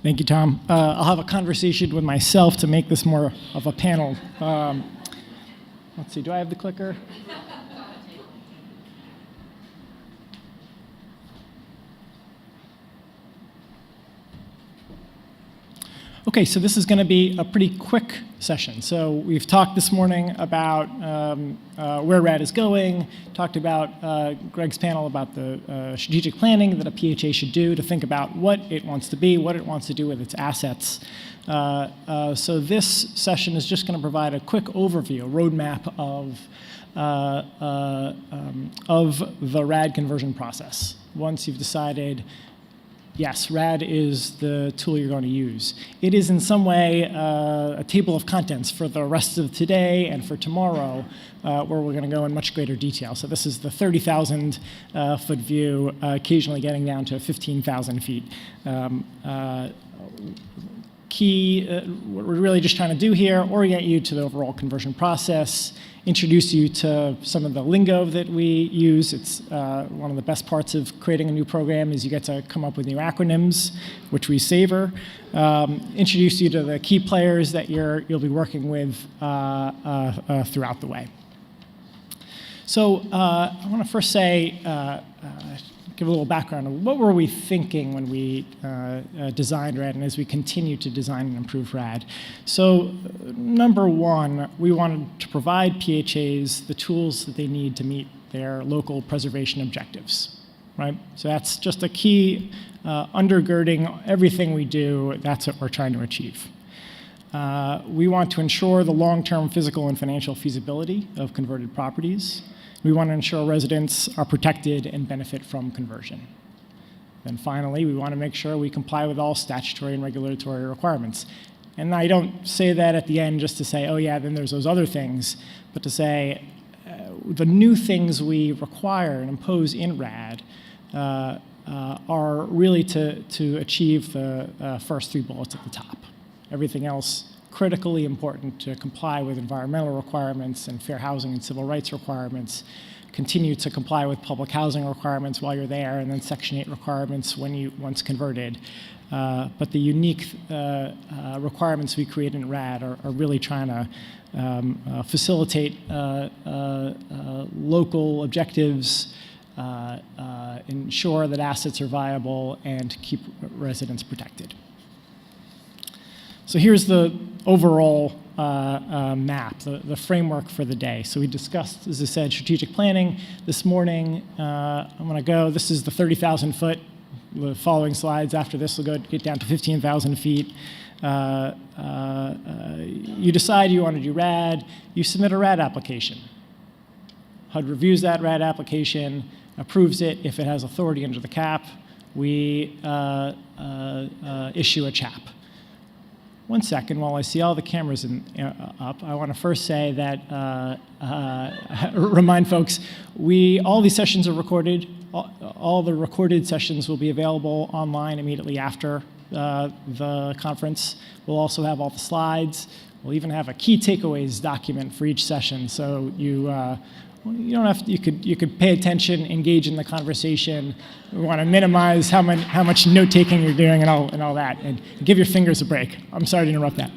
Thank you, Tom. I'll have a conversation with myself to make this more of a panel. Let's see, do I have the clicker? Okay, so this is going to be a pretty quick session. So we've talked this morning about where RAD is going, talked about Greg's panel about the strategic planning that a PHA should do to think about what it wants to be, what it wants to do with its assets. So this session is just going to provide a quick overview, a roadmap of the RAD conversion process. Once you've decided, yes, RAD is the tool you're going to use. It is in some way a table of contents for the rest of today and for tomorrow, where we're going to go in much greater detail. So this is the 30,000 foot view, occasionally getting down to 15,000 feet. What we're really just trying to do here, orient you to the overall conversion process, introduce you to some of the lingo that we use. It's one of the best parts of creating a new program is you get to come up with new acronyms, which we savor. Introduce you to the key players that you'll be working with throughout the way. So I want to first say, give a little background of what were we thinking when we designed RAD and as we continue to design and improve RAD. So number one, we wanted to provide PHAs the tools that they need to meet their local preservation objectives, right? So that's just a key undergirding everything we do. That's what we're trying to achieve. We want to ensure the long-term physical and financial feasibility of converted properties. We want to ensure residents are protected and benefit from conversion. Then finally, we want to make sure we comply with all statutory and regulatory requirements. And I don't say that at the end just to say, oh yeah, then there's those other things, but to say the new things we require and impose in RAD are really to achieve the first three bullets at the top. Everything else critically important to comply with environmental requirements and fair housing and civil rights requirements, continue to comply with public housing requirements while you're there, and then Section 8 requirements once converted. But the unique requirements we create in RAD are really trying to facilitate local objectives, ensure that assets are viable, and keep residents protected. So here's the overall map, the framework for the day. So we discussed, as I said, strategic planning. This morning, I'm going to go, this is the 30,000 foot. The following slides after this will get down to 15,000 feet. You decide you want to do RAD. You submit a RAD application. HUD reviews that RAD application, approves it. If it has authority under the CAP, we issue a Chap. One second, while I see all the cameras up, I want to first say that, remind folks, all these sessions are recorded. All the recorded sessions will be available online immediately after the conference. We'll also have all the slides. We'll even have a key takeaways document for each session, so you don't have to, you could pay attention, engage in the conversation. We want to minimize how much note-taking you're doing and all that, and give your fingers a break. I'm sorry to interrupt that.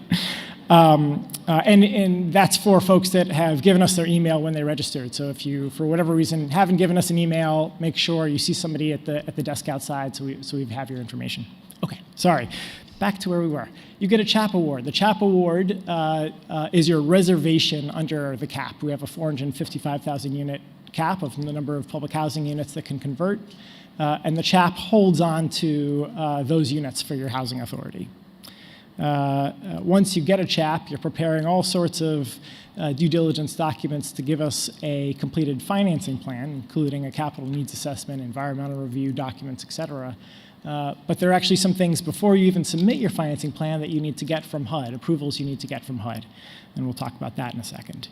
And that's for folks that have given us their email when they registered. So if you, for whatever reason, haven't given us an email, make sure you see somebody at the desk outside so we have your information. Okay, sorry. Back to where we were. You get a Chap award. The Chap award is your reservation under the CAP. We have a 455,000 unit cap of the number of public housing units that can convert. And the Chap holds on to those units for your housing authority. Once you get a Chap, you're preparing all sorts of due diligence documents to give us a completed financing plan, including a capital needs assessment, environmental review documents, et cetera. But there are actually some things before you even submit your financing plan that you need to get from HUD, approvals you need to get from HUD. And we'll talk about that in a second.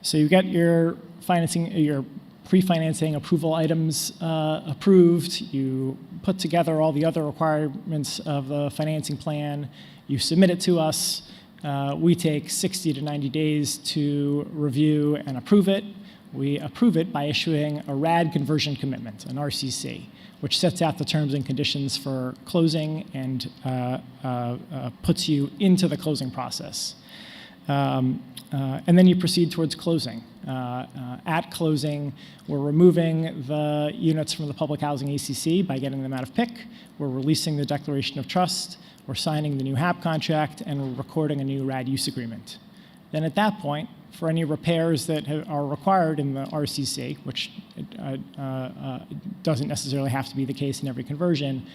So you get your financing, your pre-financing approval items approved. You put together all the other requirements of the financing plan. You submit it to us. We take 60 to 90 days to review and approve it. we approve it by issuing a RAD conversion commitment, an RCC, which sets out the terms and conditions for closing and puts you into the closing process. And then you proceed towards closing. At closing, we're removing the units from the public housing ACC by getting them out of PIC. We're releasing the declaration of trust. We're signing the new HAP contract, and we're recording a new RAD use agreement. Then at that point, for any repairs that are required in the RCC, which doesn't necessarily have to be the case in every conversion,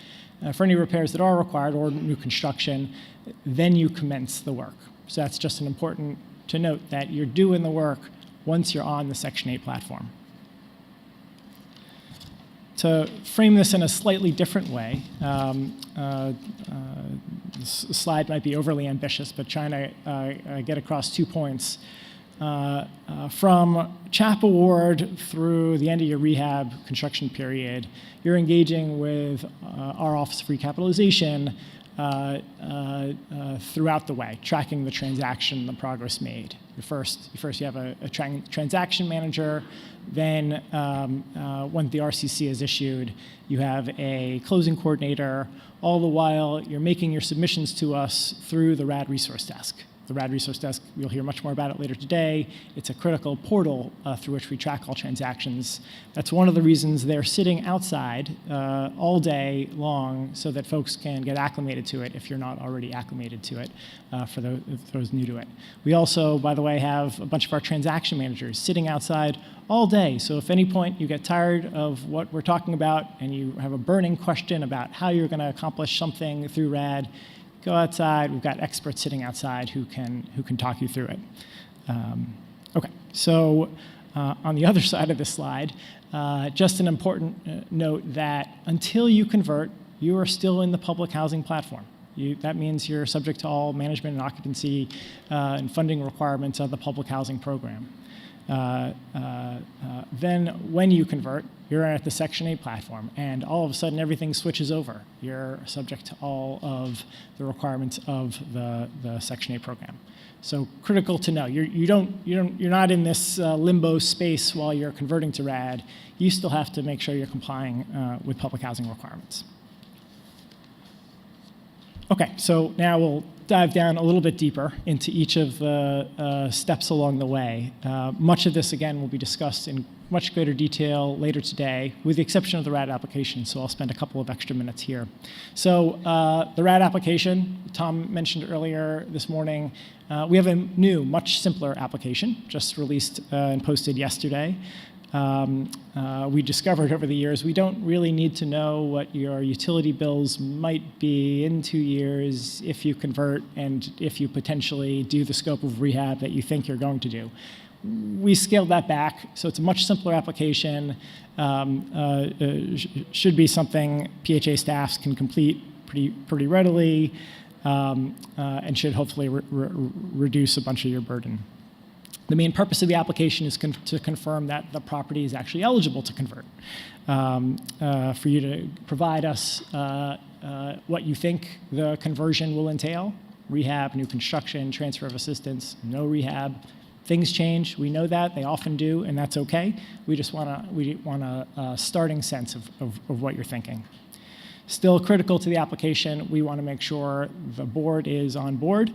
for any repairs that are required or new construction, then you commence the work. So that's just an important to note that you're doing the work once you're on the Section 8 platform. To frame this in a slightly different way, this slide might be overly ambitious, but trying to get across 2 points. From Chap award through the end of your rehab construction period, you're engaging with our Office of Recapitalization throughout the way, tracking the transaction, the progress made. First you have a transaction manager. Then when the RCC is issued, you have a closing coordinator. All the while, you're making your submissions to us through the RAD Resource Desk. The RAD Resource Desk, you'll hear much more about it later today. It's a critical portal through which we track all transactions. That's one of the reasons they're sitting outside all day long so that folks can get acclimated to it if you're not already acclimated to it, for those new to it. We also, by the way, have a bunch of our transaction managers sitting outside all day. So if at any point you get tired of what we're talking about and you have a burning question about how you're going to accomplish something through RAD, go outside. We've got experts sitting outside who can talk you through it. Okay, so on the other side of this slide, just an important note that until you convert, you are still in the public housing platform. That means you're subject to all management and occupancy and funding requirements of the public housing program. Then when you convert, you're at the Section 8 platform, and all of a sudden everything switches over. You're subject to all of the requirements of the Section 8 program. So critical to know, you're not in this limbo space while you're converting to RAD. You still have to make sure you're complying with public housing requirements. Okay, so now we'll dive down a little bit deeper into each of the steps along the way. Much of this, again, will be discussed in much greater detail later today, with the exception of the RAD application, so I'll spend a couple of extra minutes here. So the RAD application, Tom mentioned earlier this morning, we have a new, much simpler application, just released and posted yesterday. We discovered over the years we don't really need to know what your utility bills might be in 2 years if you convert and if you potentially do the scope of rehab that you think you're going to do. We scaled that back, so it's a much simpler application. Should be something PHA staffs can complete pretty readily, and should hopefully reduce a bunch of your burden. The main purpose of the application is to confirm that the property is actually eligible to convert. For you to provide us what you think the conversion will entail: rehab, new construction, transfer of assistance, no rehab. Things change. We know that. They often do, and that's okay. We just want a starting sense of what you're thinking. Still critical to the application, we want to make sure the board is on board,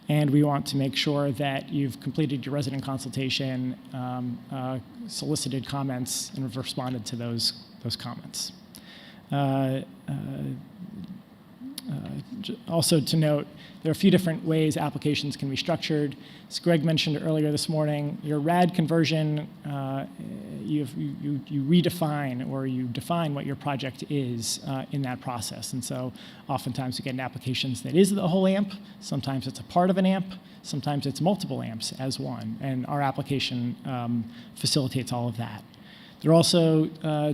and we want to make sure that you've completed your resident consultation, solicited comments, and have responded to those comments. Also to note, there are a few different ways applications can be structured. As Greg mentioned earlier this morning, your RAD conversion, you redefine or you define what your project is in that process. And so oftentimes we get in applications that is the whole AMP. Sometimes it's a part of an AMP. Sometimes it's multiple AMPs as one. And our application facilitates all of that. There are also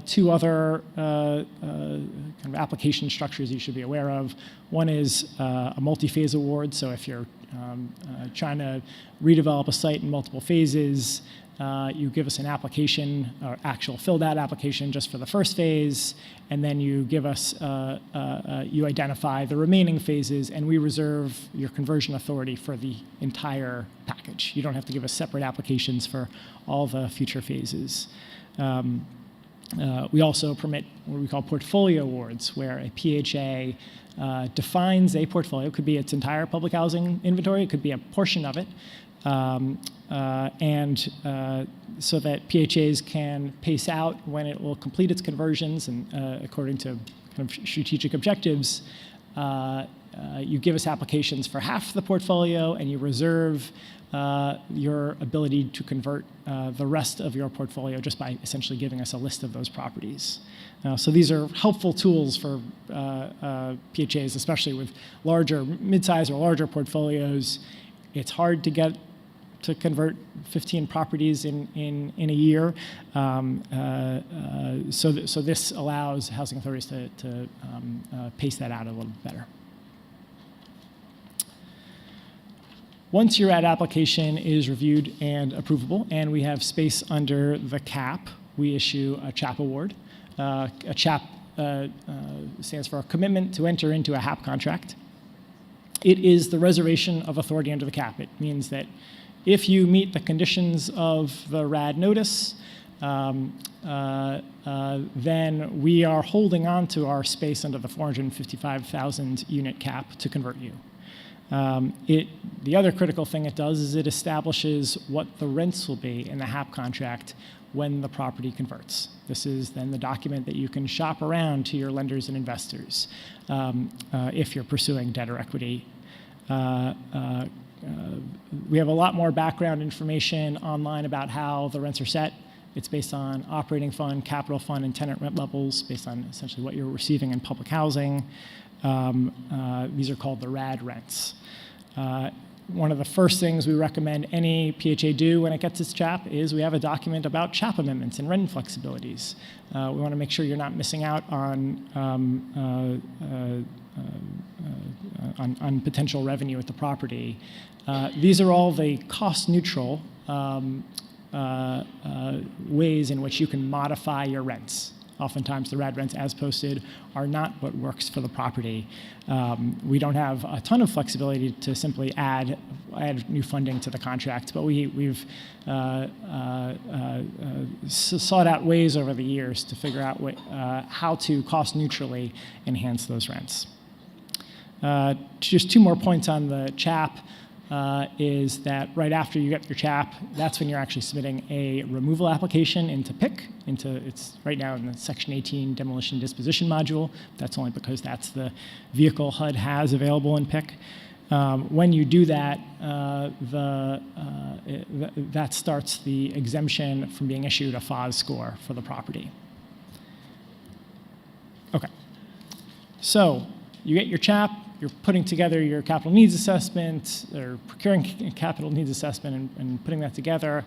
2 other kind of application structures you should be aware of. One is a multi-phase award. So if you're trying to redevelop a site in multiple phases, You give us an application, or actual filled-out application just for the first phase, and then you give us, you identify the remaining phases, and we reserve your conversion authority for the entire package. You don't have to give us separate applications for all the future phases. We also permit what we call portfolio awards, where a PHA defines a portfolio. It could be its entire public housing inventory. It could be a portion of it. So that PHAs can pace out when it will complete its conversions, and according to kind of strategic objectives, you give us applications for half the portfolio, and you reserve your ability to convert the rest of your portfolio just by essentially giving us a list of those properties. So these are helpful tools for PHAs, especially with larger, mid-size or larger portfolios. It's hard to convert 15 properties in a year. So this allows housing authorities to pace that out a little better. Once your RAD application is reviewed and approvable, and we have space under the CAP, we issue a Chap award. A Chap stands for a commitment to enter into a HAP contract. It is the reservation of authority under the CAP. It means that if you meet the conditions of the RAD notice, then we are holding on to our space under the 455,000 unit cap to convert you. The other critical thing it does is it establishes what the rents will be in the HAP contract when the property converts. This is then the document that you can shop around to your lenders and investors if you're pursuing debt or equity. We have a lot more background information online about how the rents are set. It's based on operating fund, capital fund, and tenant rent levels, based on essentially what you're receiving in public housing. These are called the RAD rents. One of the first things we recommend any PHA do when it gets its Chap is we have a document about Chap amendments and rent flexibilities. We want to make sure you're not missing out on potential revenue at the property. These are all the cost-neutral ways in which you can modify your rents. Oftentimes, the RAD rents as posted are not what works for the property. We don't have a ton of flexibility to simply add new funding to the contract, but we've sought out ways over the years to figure out how to cost-neutrally enhance those rents. Just two more points on the Chap. Is that right after you get your Chap, that's when you're actually submitting a removal application into PIC. It's right now in the Section 18 demolition disposition module. That's only because that's the vehicle HUD has available in PIC. When you do that, that starts the exemption from being issued a FOS score for the property. Okay, so you get your Chap. You're putting together your capital needs assessment, or procuring capital needs assessment and putting that together,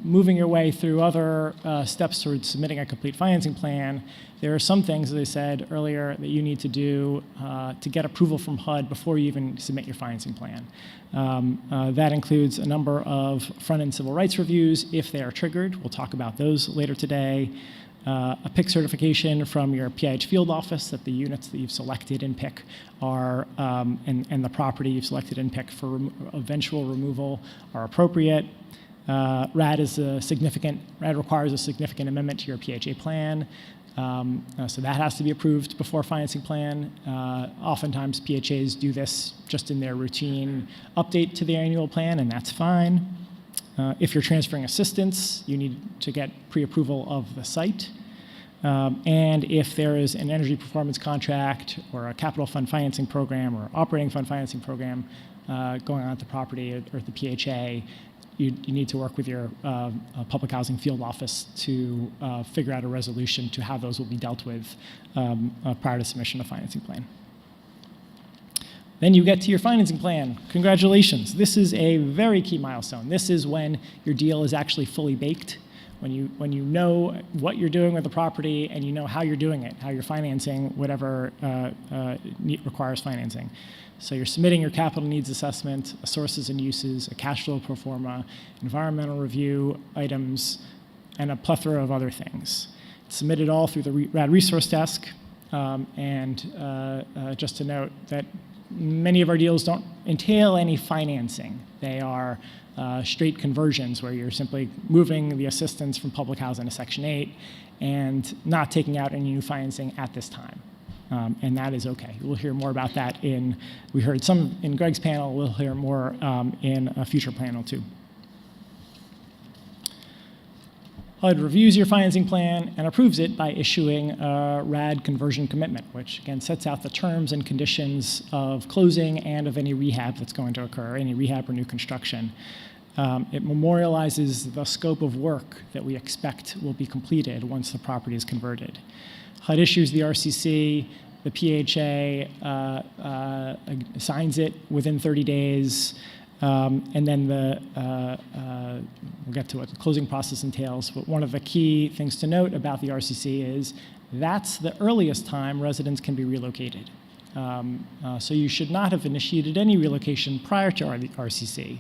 moving your way through other steps towards submitting a complete financing plan. There are some things, as I said earlier, that you need to do to get approval from HUD before you even submit your financing plan. That includes a number of front-end civil rights reviews if they are triggered. We'll talk about those later today. A PIC certification from your PIH field office that the units that you've selected in PIC are, and the property you've selected in PIC for eventual removal are appropriate. RAD requires a significant amendment to your PHA plan. So that has to be approved before financing plan. Oftentimes PHAs do this just in their routine update to the annual plan, and that's fine. If you're transferring assistance, you need to get pre-approval of the site. And if there is an energy performance contract or a capital fund financing program or operating fund financing program going on at the property or the PHA, you need to work with your public housing field office to figure out a resolution to how those will be dealt with prior to submission of financing plan. Then you get to your financing plan. Congratulations. This is a very key milestone. This is when your deal is actually fully baked. When you know what you're doing with the property and you know how you're doing it, how you're financing whatever requires financing. So you're submitting your capital needs assessment, a sources and uses, a cash flow pro forma, environmental review items, and a plethora of other things. It's submitted all through the RAD resource desk. Just to note that many of our deals don't entail any financing. They are straight conversions where you're simply moving the assistance from public housing to Section 8 and not taking out any new financing at this time. And that is okay. We'll hear more about that we heard some in Greg's panel, we'll hear more in a future panel too. HUD reviews your financing plan and approves it by issuing a RAD conversion commitment, which again sets out the terms and conditions of closing and of any rehab that's going to occur, any rehab or new construction. It memorializes the scope of work that we expect will be completed once the property is converted. HUD issues the RCC, the PHA signs it within 30 days, and then we'll get to what the closing process entails, but one of the key things to note about the RCC is that's the earliest time residents can be relocated. So you should not have initiated any relocation prior to RCC.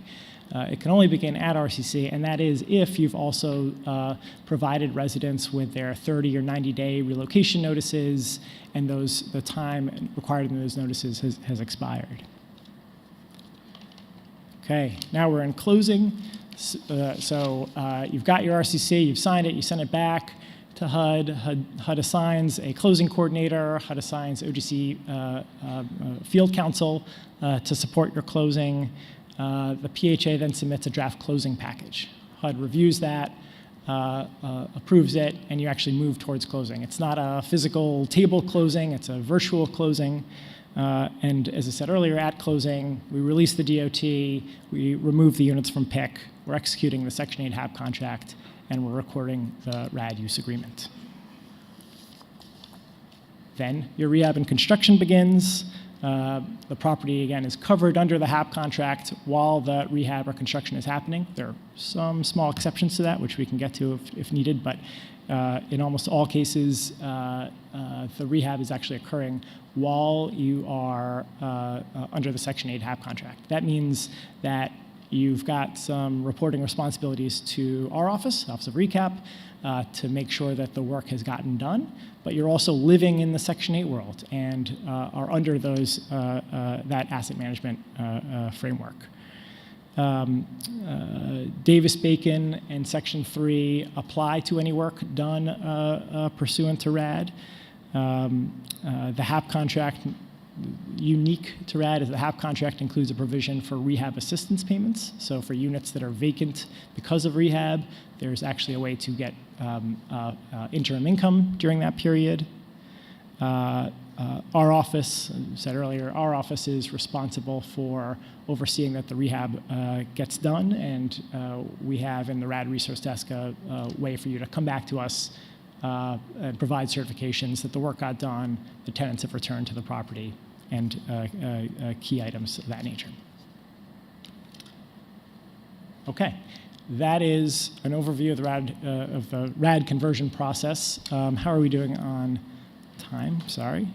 It can only begin at RCC, and that is if you've also provided residents with their 30 or 90-day relocation notices, and the time required in those notices has expired. Okay, now we're in closing. So you've got your RCC, you've signed it, you send it back to HUD. HUD assigns a closing coordinator. HUD assigns OGC field counsel to support your closing. The PHA then submits a draft closing package. HUD reviews that, approves it, and you actually move towards closing. It's not a physical table closing, it's a virtual closing. And as I said earlier, at closing, we release the DOT, we remove the units from PIC, we're executing the Section 8 HAB contract, and we're recording the RAD use agreement. Then your rehab and construction begins. The property, again, is covered under the HAB contract while the rehab or construction is happening. There are some small exceptions to that, which we can get to if needed, but in almost all cases, the rehab is actually occurring while you are under the Section 8 HAB contract. That means that you've got some reporting responsibilities to our office of Recap, to make sure that the work has gotten done, but you're also living in the Section 8 world and are under that asset management framework. Davis-Bacon and Section 3 apply to any work done pursuant to RAD. The HAP contract, unique to RAD, is the HAP contract includes a provision for rehab assistance payments. So for units that are vacant because of rehab, there's actually a way to get interim income during that period. Our office, as I said earlier, our office is responsible for overseeing that the rehab gets done, and we have in the RAD resource desk a way for you to come back to us and provide certifications that the work got done, the tenants have returned to the property, and key items of that nature. Okay, that is an overview of the RAD conversion process. How are we doing on time? Sorry.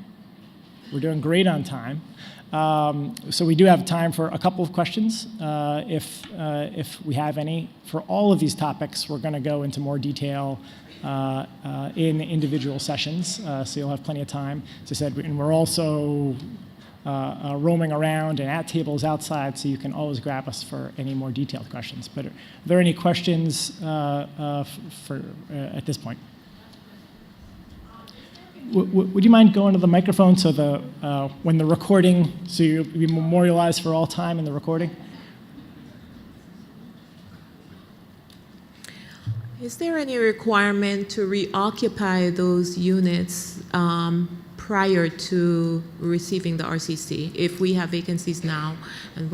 We're doing great on time. So we do have time for a couple of questions, if we have any. For all of these topics, we're going to go into more detail in individual sessions, so you'll have plenty of time. As I said, and we're also roaming around and at tables outside, so you can always grab us for any more detailed questions. But are there any questions at this point? Would you mind going to the microphone so when the recording, so you'll be memorialized for all time in the recording? Is there any requirement to reoccupy those units prior to receiving the RCC? If we have vacancies now and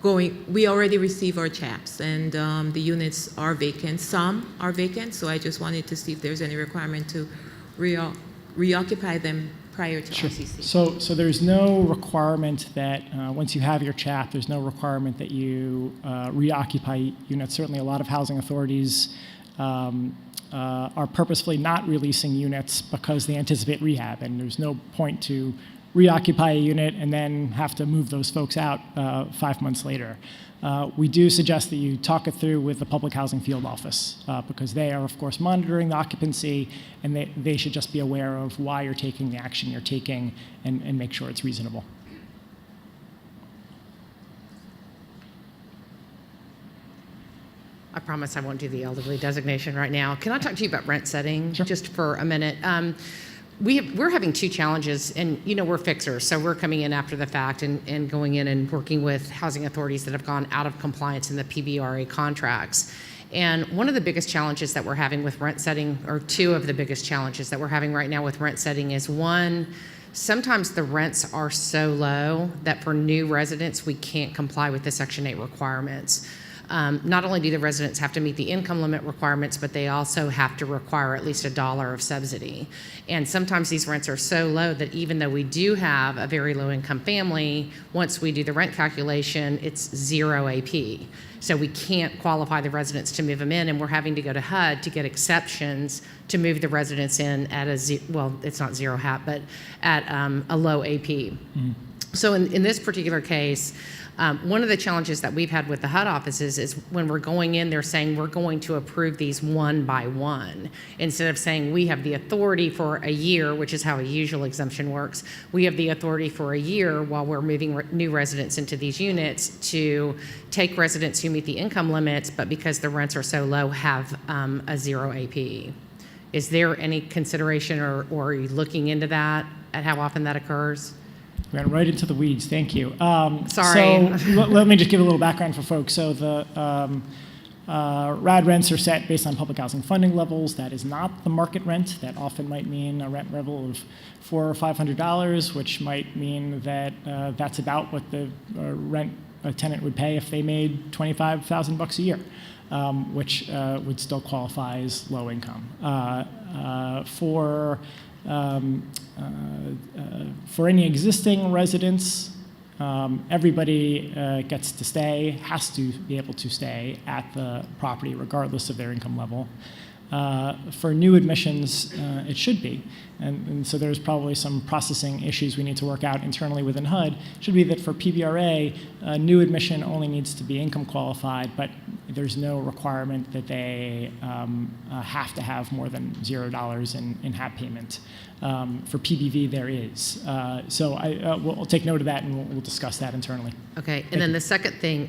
we already receive our Chaps, and the units are vacant. Some are vacant, so I just wanted to see if there's any requirement to reoccupy them prior to RCC? So there's no requirement that once you have your CHAP, there's no requirement that you reoccupy units. Certainly, a lot of housing authorities are purposefully not releasing units because they anticipate rehab, and there's no point to reoccupy a unit and then have to move those folks out 5 months later. We do suggest that you talk it through with the Public Housing Field Office because they are, of course, monitoring the occupancy, and they should just be aware of why you're taking the action you're taking and make sure it's reasonable. I promise I won't do the elderly designation right now. Can I talk to you about rent setting Sure. just for a minute? We're having two challenges, and we're fixers, so we're coming in after the fact and going in and working with housing authorities that have gone out of compliance in the PBRA contracts. And one of the biggest challenges that we're having with rent setting, or two of the biggest challenges that we're having right now with rent setting is one, sometimes the rents are so low that for new residents, we can't comply with the Section 8 requirements. Not only do the residents have to meet the income limit requirements, but they also have to require at least $1 of subsidy. And sometimes these rents are so low that even though we do have a very low income family, once we do the rent calculation, it's 0 AP. So we can't qualify the residents to move them in, and we're having to go to HUD to get exceptions to move the residents in at it's not 0 HAP, but at a low AP. Mm-hmm. So in this particular case, one of the challenges that we've had with the HUD offices is when we're going in, they're saying we're going to approve these one by one. Instead of saying we have the authority for a year, which is how a usual exemption works, we have the authority for a year while we're moving new residents into these units to take residents who meet the income limits, but because the rents are so low, have a 0 AP. Is there any consideration or are you looking into that at how often that occurs? We went right into the weeds. Thank you. Sorry. So let me just give a little background for folks. So the RAD rents are set based on public housing funding levels. That is not the market rent. That often might mean a rent level of $400 or $500, which might mean that that's about what the rent a tenant would pay if they made $25,000 a year, which would still qualify as low income. For any existing residents, everybody gets to stay, has to be able to stay at the property regardless of their income level. For new admissions, it should be. And so there's probably some processing issues we need to work out internally within HUD. It should be that for PBRA, new admission only needs to be income qualified, but there's no requirement that they have to have more than $0 in HAP payment. For PBV, there is. So we'll take note of that, and we'll discuss that internally. Okay, and then the second thing,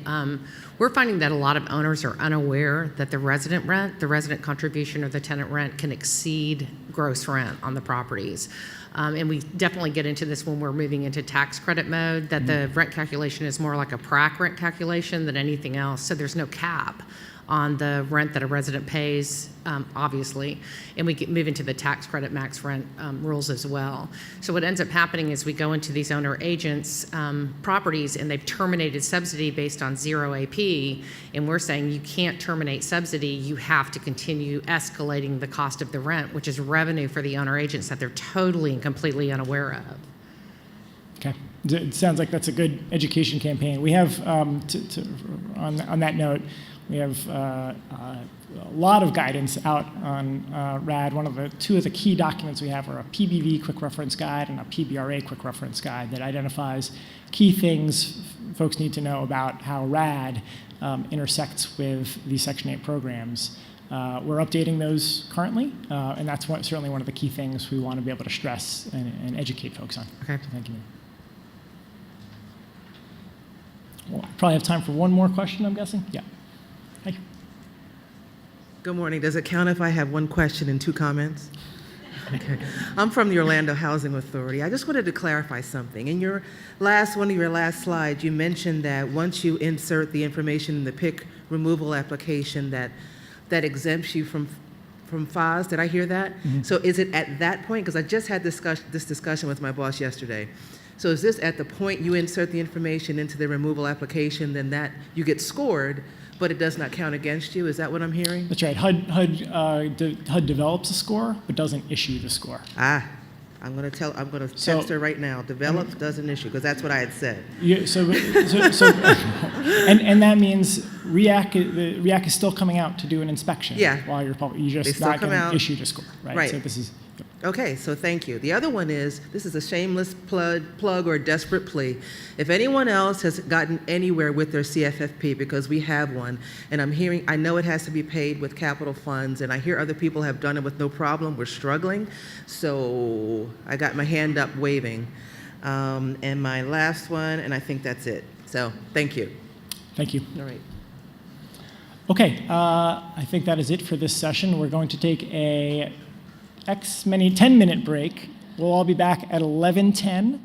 we're finding that a lot of owners are unaware that the resident rent, the resident contribution, or the tenant rent can exceed gross rent on the properties. And we definitely get into this when we're moving into tax credit mode, that the rent calculation is more like a PRAC rent calculation than anything else. So there's no cap on the rent that a resident pays, obviously, and we move into the tax credit max rent rules as well. So what ends up happening is we go into these owner agents' properties, and they've terminated subsidy based on 0 AP, and we're saying you can't terminate subsidy, you have to continue escalating the cost of the rent, which is revenue for the owner agents that they're totally and completely unaware of. Okay. It sounds like that's a good education campaign. We have, on that note, we have a lot of guidance out on RAD. Two of the key documents we have are a PBV quick reference guide and a PBRA quick reference guide that identifies key things folks need to know about how RAD intersects with these Section 8 programs. We're updating those currently, and that's certainly one of the key things we want to be able to stress and educate folks on. Okay. So thank you. We'll probably have time for one more question, I'm guessing. Yeah. Hi. Good morning. Does it count if I have one question and two comments? Okay. I'm from the Orlando Housing Authority. I just wanted to clarify something. In one of your last slides, you mentioned that once you insert the information in the PIC removal application, that exempts you from FOS. Did I hear that? Mm-hmm. So is it at that point? Because I just had this discussion with my boss yesterday. So is this at the point you insert the information into the removal application, then that you get scored, but it does not count against you? Is that what I'm hearing? That's right. HUD develops a score, but doesn't issue the score. Ah, I'm going to text So- her right now. Developed doesn't issue, because that's what I had said. And that means the REAC is still coming out to do an inspection. Yeah. While you They just still not come going out. to issue a score, right? Right. So this is. Okay, so thank you. The other one is, this is a shameless plug or a desperate plea. If anyone else has gotten anywhere with their CFFP, because we have one, and I know it has to be paid with capital funds, and I hear other people have done it with no problem. We're struggling. So I got my hand up waving. And my last one, and I think that's it. So thank you. Thank you. All right. Okay, I think that is it for this session. We're going to take a 10-minute break. We'll all be back at 11:10.